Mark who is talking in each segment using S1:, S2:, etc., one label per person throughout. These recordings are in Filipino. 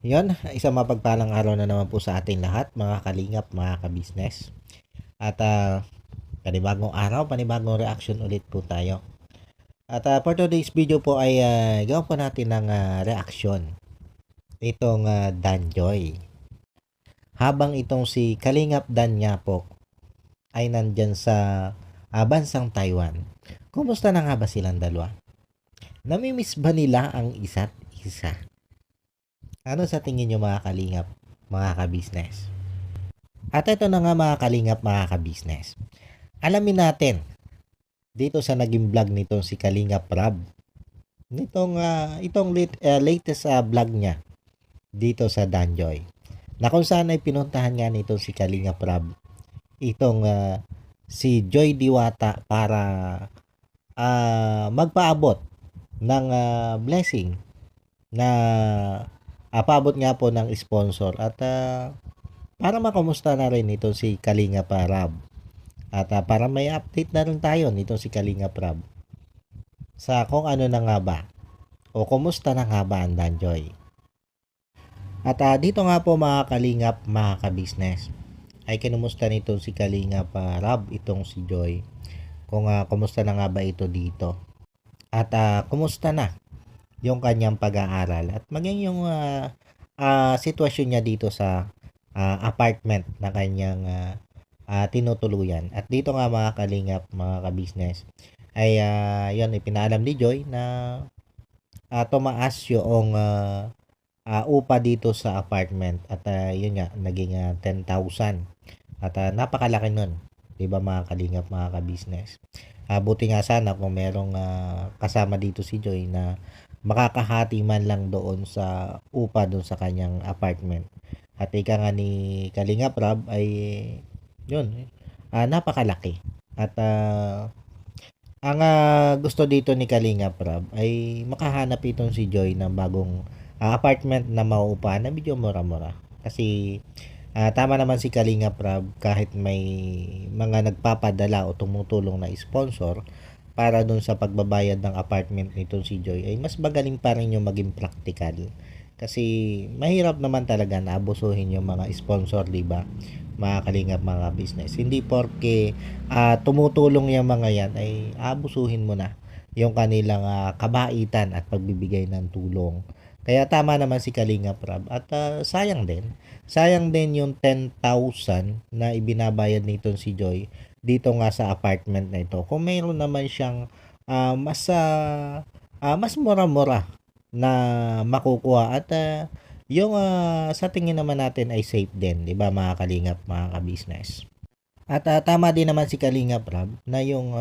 S1: Yon, isang mapagpalang araw na naman po sa ating lahat, mga kalingap, mga kabisnes. At panibagong araw, panibagong reaction ulit po tayo. At for today's video po ay gawin po natin ng reaction. Itong Danjoy. Habang itong si Kalingap Dan nga po ay nandyan sa bansang Taiwan. Kumusta na nga ba silang dalawa? Namimiss ba nila ang isa't isa? Ano sa tingin nyo mga kalingap, mga kabisnes? At ito na nga mga kalingap, mga kabisnes. Alamin natin dito sa naging vlog nitong si Kalingap Rab. Latest vlog niya dito sa Danjoy. Na kung saan ay pinuntahan nga nitong si Kalingap Rab itong si Joy Diwata para magpaabot ng blessing na paabot nga po ng sponsor at para makamusta na rin itong si Kalingap Rab. At para may update na rin tayo nito si Kalingap Rab sa kung ano na nga ba o kumusta na nga ba ang Danjoy. At dito nga po mga Kalingap, mga kabisnes, ay kinumusta nito si Kalingap Rab itong si Joy kung kumusta na nga ba ito dito. At kumusta na yung kanyang pag-aaral at maging yung sitwasyon niya dito sa apartment na kanyang tinutuluyan. At dito nga mga kalingap, mga kabisnes, ay yun, ipinaalam ni Joy na tumaas yung upa dito sa apartment. At yun nga, naging 10,000. At napakalaki nun. Diba mga kalingap, mga kabisnes. Buti nga sana kung merong kasama dito si Joy na makakahati man lang doon sa upa doon sa kanyang apartment. At ika nga ni Kalingap Rab ay yun, napakalaki. At ang gusto dito ni Kalingap Rab ay makahanap itong si Joy ng bagong apartment na mauupahan na medyo mura-mura. Kasi tama naman si Kalingap Rab kahit may mga nagpapadala o tumutulong na sponsor para dun sa pagbabayad ng apartment nitong si Joy ay mas magaling pa rin yung maging practical. Kasi mahirap naman talaga na abusuhin yung mga sponsor, di ba? Mga kalingap, mga business. Hindi porke tumutulong yung mga yan ay abusuhin mo na yung kanilang kabaitan at pagbibigay ng tulong. Kaya tama naman si Kalingap Rab at sayang din. Sayang din yung 10,000 na ibinabayad nitong si Joy dito nga sa apartment na ito. Kung mayroon naman siyang mas mura-mura na makukuha at yung sa tingin naman natin ay safe din, 'di ba mga kalingap, mga ka-business. At tama din naman si Kalingap Rab na yung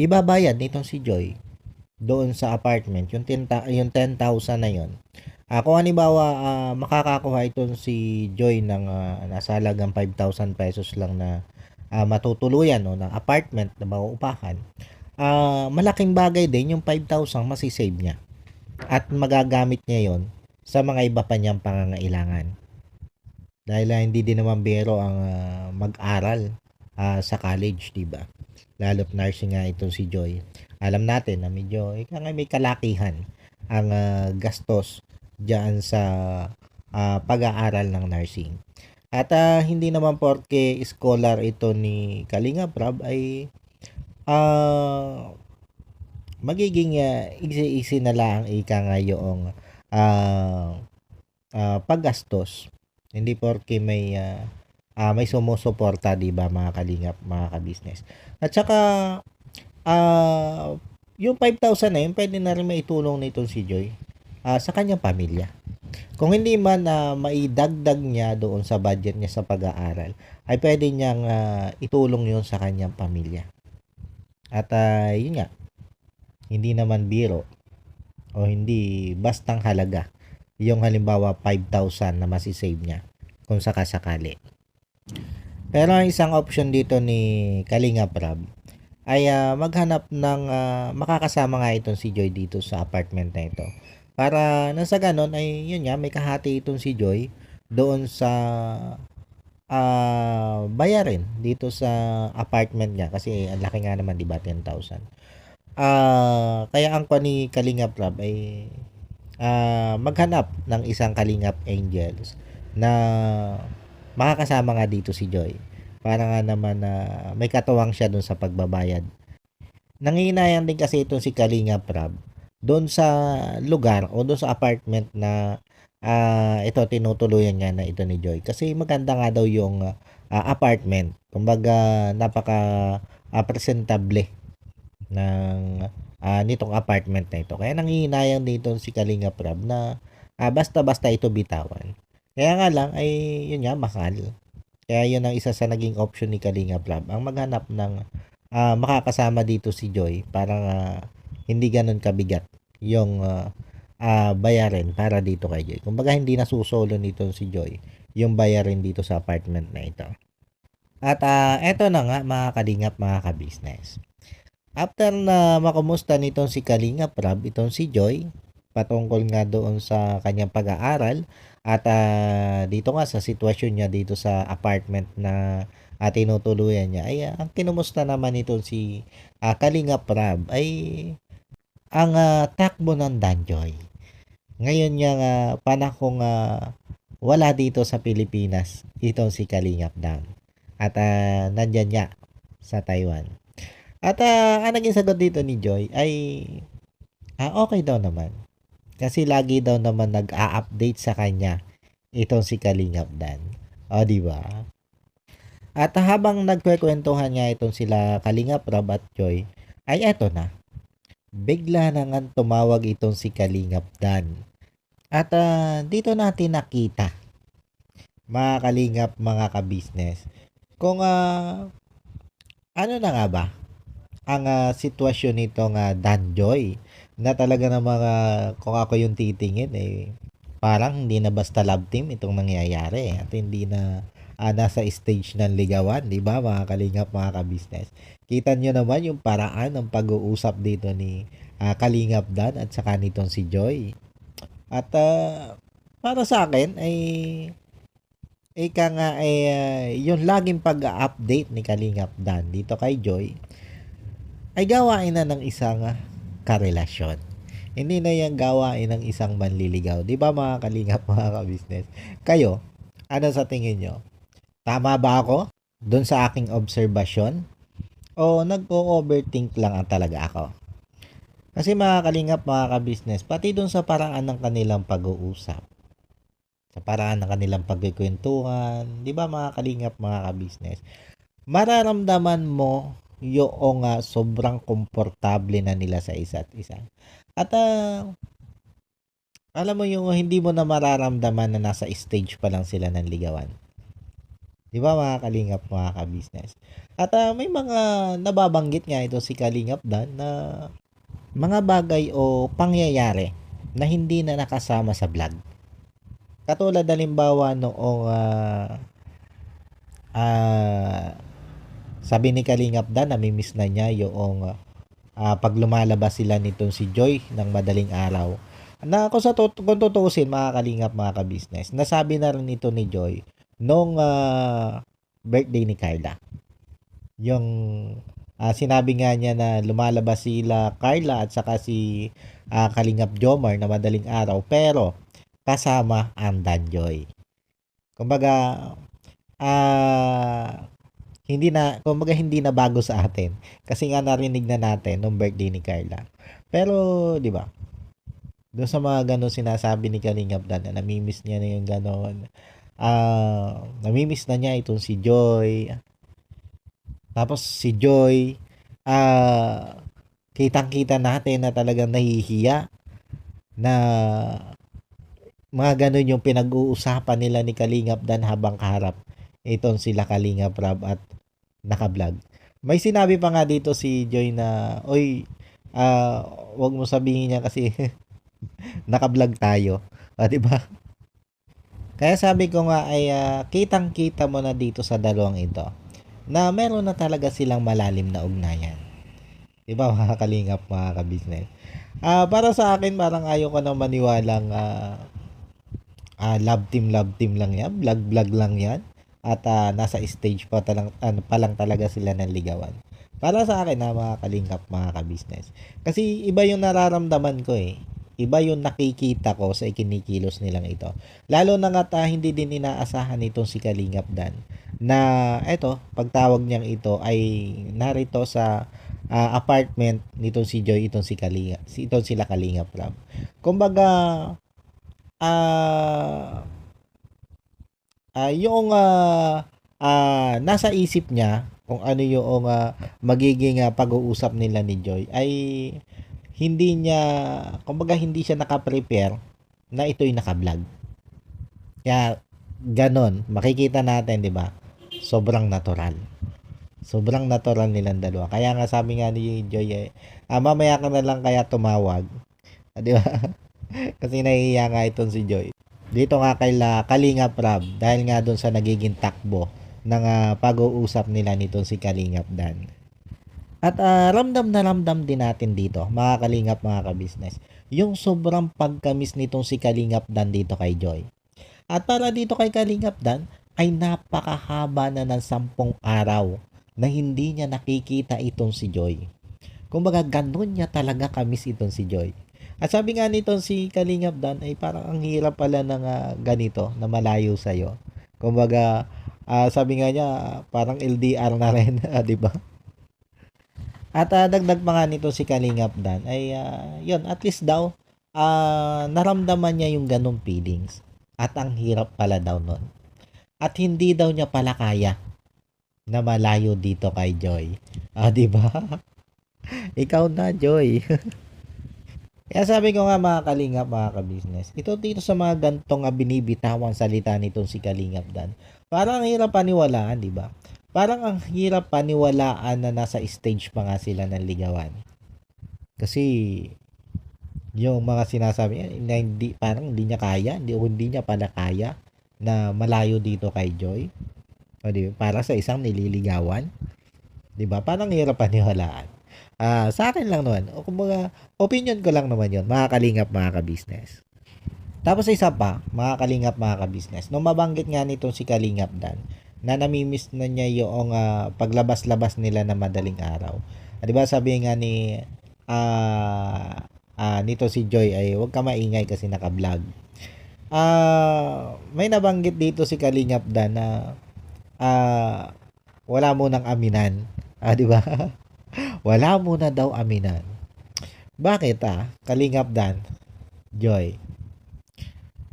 S1: ibabayad nitong si Joy doon sa apartment, yung 10,000 na yon. Kung halimbawa makakakuha itong si Joy ng nasa halagang 5,000 pesos lang na matutuluyan no, ng apartment na mauupahan, malaking bagay din yung 5,000 masisave niya at magagamit niya yon sa mga iba pa niyang pangangailangan. Dahil hindi din naman biro ang mag-aral sa college, di ba? Lalo't nursing nga itong si Joy. Alam natin na medyo may kalakihan ang gastos diyan sa pag-aaral ng nursing. At hindi naman porke scholar ito ni Kalinga Prab ay magiging easy na lang ika nga yung paggastos. Hindi porke may sumusuporta, di ba mga kalingap, mga ka-business. At saka yung 5,000 na yun, pwede na rin maitulong nito si Joy sa kanyang pamilya. Kung hindi man maidagdag niya doon sa budget niya sa pag-aaral, ay pwede niyang itulong yun sa kanyang pamilya. At yun nga, hindi naman biro o hindi bastang halaga yung halimbawa 5,000 na masisave niya kung sakasakali. Pero ang isang option dito ni Kalinga Prab ay maghanap ng makakasama nga itong si Joy dito sa apartment na ito. Para nasa ganon ay yun nga, may kahati itong si Joy doon sa bayarin dito sa apartment niya kasi ang laki nga naman, di ba, 10,000. Kaya ang kwa ni Kalingap Rab ay maghanap ng isang Kalingap Angels na makakasama nga dito si Joy. Para nga naman na may katuwang siya dun sa pagbabayad. Nangihinayang din kasi itong si Kalingap Rab doon sa lugar o doon sa apartment na ito tinutuluyan nga na ito ni Joy. Kasi maganda nga daw yung apartment. Kumbaga napaka presentable ng nitong apartment na ito. Kaya nangihinayang dito si Kalingap Rab na basta-basta ito bitawan. Kaya nga lang ay yun nga mahal. Kaya yun ang isa sa naging option ni Kalingap Rab ang maghanap ng makakasama dito si Joy para hindi ganun kabigat yung bayarin para dito kay Joy. Kumbaga hindi nasusolo nito si Joy yung bayarin dito sa apartment na ito. At eto na nga mga kalingap, mga kabisnes. After na makumusta nitong si Kalingap Rab, itong si Joy, patungkol nga doon sa kanyang pag-aaral at dito nga sa sitwasyon niya dito sa apartment na tinutuluyan niya, ay ang kinumusta naman itong si Kalingap Rab ay ang takbo ng Danjoy. Ngayon niya panahong wala dito sa Pilipinas itong si Kalingap Dan. At nandyan niya sa Taiwan. At ang naging sagot dito ni Joy ay okay daw naman. Kasi lagi daw naman nag-a-update sa kanya itong si Kalingap Dan. O, di ba? At habang nagkwekwentuhan niya itong sila Kalingap Rab at Joy, ay eto na. Bigla na nga tumawag itong si Kalingap Dan. At dito natin nakita, mga Kalingap, mga kabisnes, kung ano na nga ba ang sitwasyon nitong Danjoy na talaga na mga kung ako yung titingin parang hindi na basta love team itong nangyayari at hindi na nasa stage ng ligawan, di ba mga kalingap, mga kabisnes? Kita nyo naman yung paraan ng pag-uusap dito ni Kalingap Dan at saka nitong si Joy. At para sa akin ay ika nga yung laging pag-update ni Kalingap Dan dito kay Joy ay gawain na ng isang karelasyon. Hindi na yung gawain ng isang manliligaw. Di ba mga kalingap, mga kabisnes? Kayo, ano sa tingin nyo? Tama ba ako doon sa aking obserbasyon? O nag-overthink lang ang talaga ako? Kasi mga kalingap, mga kabisnes, pati doon sa paraan ng kanilang pag-uusap, sa paraan ng kanilang pagkikwentuhan, di ba mga kalingap, mga kabisnes, mararamdaman mo yung sobrang komportable na nila sa isa't isa. At alam mo yung hindi mo na mararamdaman na nasa stage pa lang sila ng ligawan. Di ba mga kalingap, mga kabisnes? At may mga nababanggit nga ito si Kalingap Dan na mga bagay o pangyayari na hindi na nakasama sa vlog. Katulad halimbawa noong sabi ni Kalingap Dan, namimiss na niya yung pag lumalabas sila nitong si Joy ng madaling araw. Na kung tutuusin mga kalingap, mga kabisnes, nasabi na rin ito ni Joy nung birthday ni Carla. Yung sinabi nga niya na lumalabas sila Carla at saka si Kalingap Jomar na madaling araw pero kasama ang Danjoy. Kumbaga kumbaga hindi na bago sa atin kasi nga narinig na natin nung birthday ni Carla. Pero di ba? Doon sa mga ganun sinasabi ni Kalingap Dan na namimiss niya na yung ganon. Namimiss na niya itong si Joy. Tapos si Joy kitang-kita natin na talagang nahihiya na mga ganun yung pinag-uusapan nila ni Kalingap Dan habang kaharap itong sila Kalingap Rab at naka-vlog. May sinabi pa nga dito si Joy na, oy, wag mo sabihin niya kasi naka-vlog tayo. Diba? Kaya sabi ko nga ay kitang-kita mo na dito sa dalawang ito na meron na talaga silang malalim na ugnayan. Diba mga kalingap, mga kabisnes? Para sa akin, parang ayaw ko nang maniwalang love team lang yan. Vlog lang yan. At nasa stage pa lang talaga sila ng ligawan. Para sa akin na mga kalingap, mga ka-business. Kasi iba yung nararamdaman ko eh. Iba yung nakikita ko sa ikinikilos nilang ito. Lalo na nga hindi din inaasahan itong si Kalingap Dan na eto, pagtawag niyang ito ay narito sa apartment nitong si Joy, itong si Kalingap, itong sila Kalingap Rab. Kumbaga, ah yung nasa isip niya kung ano yung magiging pag-uusap nila ni Joy ay hindi niya, kumbaga hindi siya naka-prepare na ito'y naka-vlog. Kaya ganon, makikita natin, 'di ba? Sobrang natural. Sobrang natural nilang dalawa. Kaya nga sabi nga ni Joy mamaya ka na lang kaya tumawag. 'Di ba? Kasi nahihiya nga itong si Joy. Dito nga kay Kalingap Rab dahil nga doon sa nagiging takbo ng pag-uusap nila nitong si Kalingap Dan. At ramdam na ramdam din natin dito, mga Kalingap, mga ka-business, yung sobrang pagkamis nitong si Kalingap Dan dito kay Joy. At para dito kay Kalingap Dan, ay napakahaba na ng 10 araw na hindi niya nakikita itong si Joy. Kumbaga, ganun niya talaga kamis itong si Joy. At sabi nga nitong si Kalingap Dan ay parang ang hirap pala ng ganito na malayo sa'yo. Kumbaga, sabi nga niya parang LDR na rin, di ba? At dagdag pa nga nito si Kalingap Dan ay yun, at least daw naramdaman niya yung ganong feelings. At ang hirap pala daw nun. At hindi daw niya pala kaya na malayo dito kay Joy. Di ba? Ikaw na, Joy. Kaya sabi ko nga, mga Kalingap, mga ka-business, ito dito sa mga gantong binibitawang salita nitong si Kalingap Dan, parang ang hirap paniwalaan, di ba? Parang ang hirap paniwalaan na nasa stage pa nga sila ng ligawan. Kasi yung mga sinasabi na hindi, parang hindi niya kaya, hindi niya pala kaya na malayo dito kay Joy. O di, para sa isang nililigawan, di ba? Parang hirap paniwalaan. Sa akin lang naman, o kumbaga, opinion ko lang naman yon, mga Kalingap, mga ka-business. Tapos isa pa, mga Kalingap, mga ka-business, nung mabanggit nga nitong si Kalingap Dan, na namimiss na niya yung paglabas-labas nila na madaling araw. Di ba sabi nga ni nito si Joy ay huwag ka maingay kasi naka-vlog. May nabanggit dito si Kalingap Dan na wala mo nang aminan. Di ba? Wala muna daw aminan. Bakit Kalingap Dan, Joy?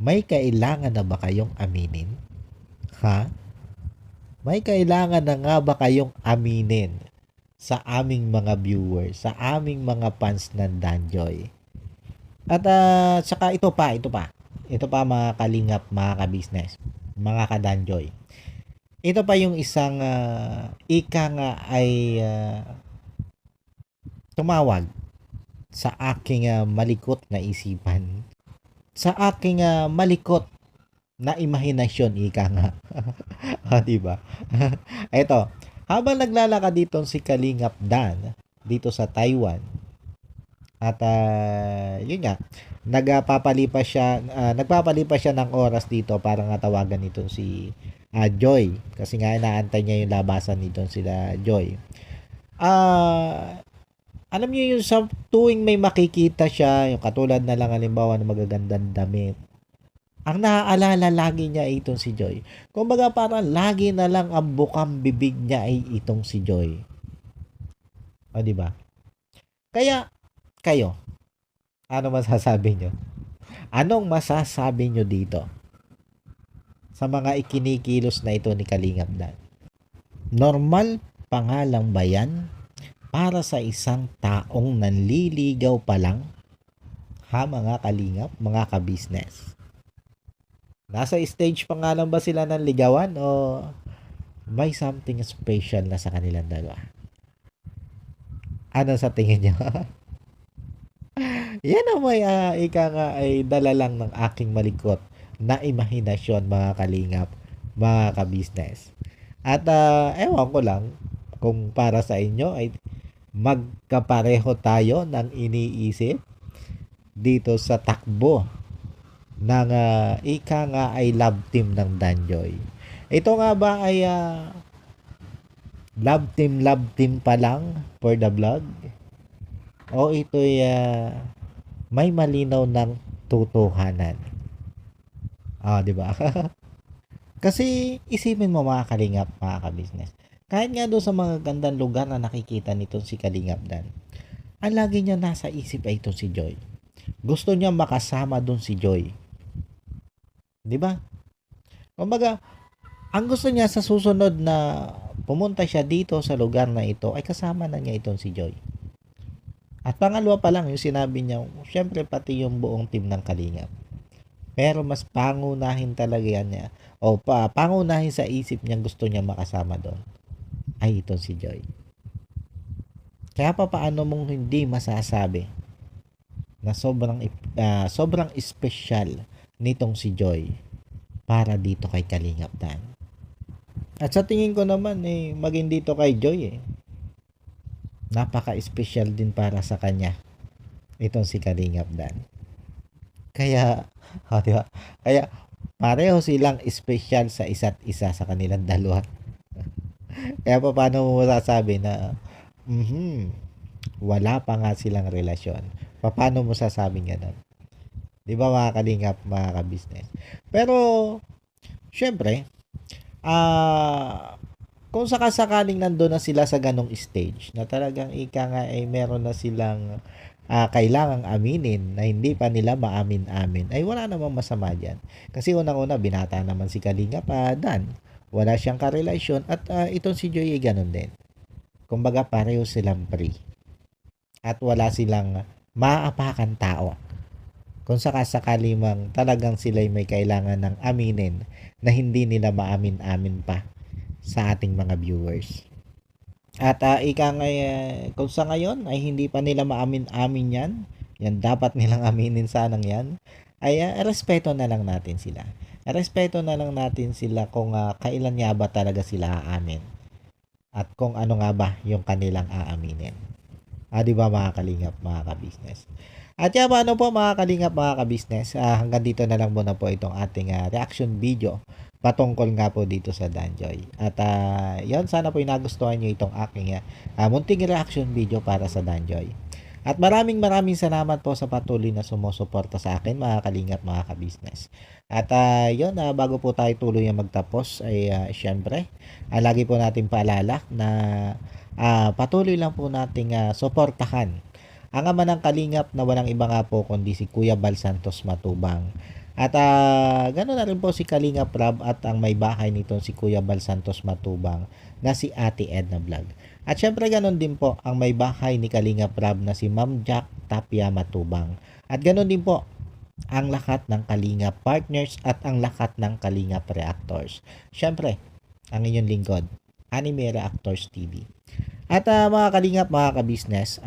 S1: May kailangan na ba kayong aminin? May kailangan na nga ba kayong aminin sa aming mga viewers, sa aming mga fans ng Danjoy? At saka ito pa. Ito pa, mga Kalingap, mga ka-business, mga ka-Danjoy. Ito pa yung isang ika nga ay tumawag sa aking malikot na isipan, sa aking malikot na imahinasyon, ika nga. Diba? Ito, habang naglalakad dito si Kalingap Dan dito sa Taiwan, at yun nga, nagpapalipas siya ng oras dito para nga tawagan nito si Joy, kasi nga inaantay niya yung labasan nito sila Joy. Alam niyo yung sa tuwing may makikita siya, yung katulad na lang halimbawa ng magagandang damit, ang naaalala lagi niya ay itong si Joy. Kumbaga parang lagi na lang ang bukang bibig niya ay itong si Joy. O, diba? Kaya, kayo, ano masasabi nyo? Anong masasabi nyo dito sa mga ikinikilos na ito ni Kalingap Dan? Normal pangalang ba yan para sa isang taong nanliligaw pa lang? Mga Kalingap, mga ka-business. Nasa stage pa nga lang ba sila ng ligawan o may something special na sa kanilang dalawa? Ano sa tingin nyo? Yan ang may ika nga ay dala lang ng aking malikot na imahinasyon, mga Kalingap, mga ka-business. At ewan ko lang kung para sa inyo ay magkapareho tayo ng iniisip dito sa takbo ng ika nga ay love team ng Danjoy. Ito nga ba ay Love team pa lang for the vlog? O ito'y may malinaw ng totohanan? Ah, di ba? Kasi isipin mo mga kalingap, mga ka-business. Kahit nga doon sa mga gandang lugar na nakikita nito si Kalingap Dan, ang lagi niya nasa isip ay ito si Joy. Gusto niya makasama doon si Joy. Di ba? Kumbaga, ang gusto niya sa susunod na pumunta siya dito sa lugar na ito ay kasama na niya itong si Joy. At pangalawa pa lang yung sinabi niya, syempre pati yung buong team ng Kalingap. Pero mas pangunahin talaga yan niya. O pangunahin sa isip niya gusto niya makasama doon ay itong si Joy. Kaya paano mong hindi masasabi na sobrang special nitong si Joy para dito kay Kalingap Dan. At sa tingin ko naman maging dito kay Joy napaka-special din para sa kanya itong si Kalingap Dan. Kaya diba? Kaya pareho silang special sa isa't isa sa kanilang dalawa. Kaya paano mo masasabi na wala pa nga silang relasyon? Paano mo sasabing ganun? Di ba mga kalingap, mga ka-business? Pero, syempre, kung sakasakaling nandun na sila sa ganong stage, na talagang ika nga ay meron na silang kailangang aminin na hindi pa nila maamin-amin, ay wala namang masama dyan. Kasi unang-una, binata naman si Kalingap Dan. Wala siyang karelasyon at itong si Joy ay ganun din. Kumbaga pareho silang free. At wala silang maapakan tao. Kung sakasakali mang talagang sila'y may kailangan ng aminin na hindi nila maamin-amin pa sa ating mga viewers. At kung sa ngayon ay hindi pa nila maamin-amin yan dapat nilang aminin sanang yan, ay respeto na lang natin sila. Respeto na lang natin sila kung kailan nga ba talaga sila aamin. At kung ano nga ba yung kanilang aaminin. Di ba mga kalingap, mga ka-business? At yan, paano po mga kalingap, mga ka-business? Hanggang dito na lang muna po itong ating reaction video patungkol nga po dito sa Danjoy. At yan, sana po nagustuhan nyo itong aking munting reaction video para sa Danjoy. At maraming salamat po sa patuloy na sumusuporta sa akin, mga kalingap, mga ka-business. At yun, bago po tayo tuloy magtapos ay syempre, lagi po natin paalala na patuloy lang po nating suportahan ang ama ng Kalingap na walang iba nga po kundi si Kuya Bal Santos Matubang. At ganoon na rin po si Kalingap Rab at ang may bahay nito si Kuya Bal Santos Matubang na si Ate Edna Vlog. At syempre ganoon din po ang may bahay ni Kalingap Rab na si Ma'am Jack Tapia Matubang. At ganoon din po ang lahat ng Kalingap partners at ang lahat ng Kalingap reactors. Syempre, ang inyong lingkod, Anime Reactors TV. At mga kalingap, mga ka-business,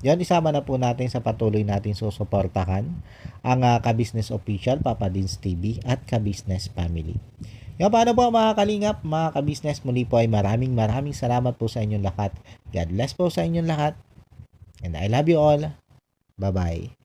S1: yan isama na po natin sa patuloy natin susuportahan ang ka-business official, Papa Dins TV at ka-business family. Yan, paano po mga kalingap, mga ka-business, muli po ay maraming salamat po sa inyong lahat. God bless po sa inyong lahat. And I love you all. Bye-bye.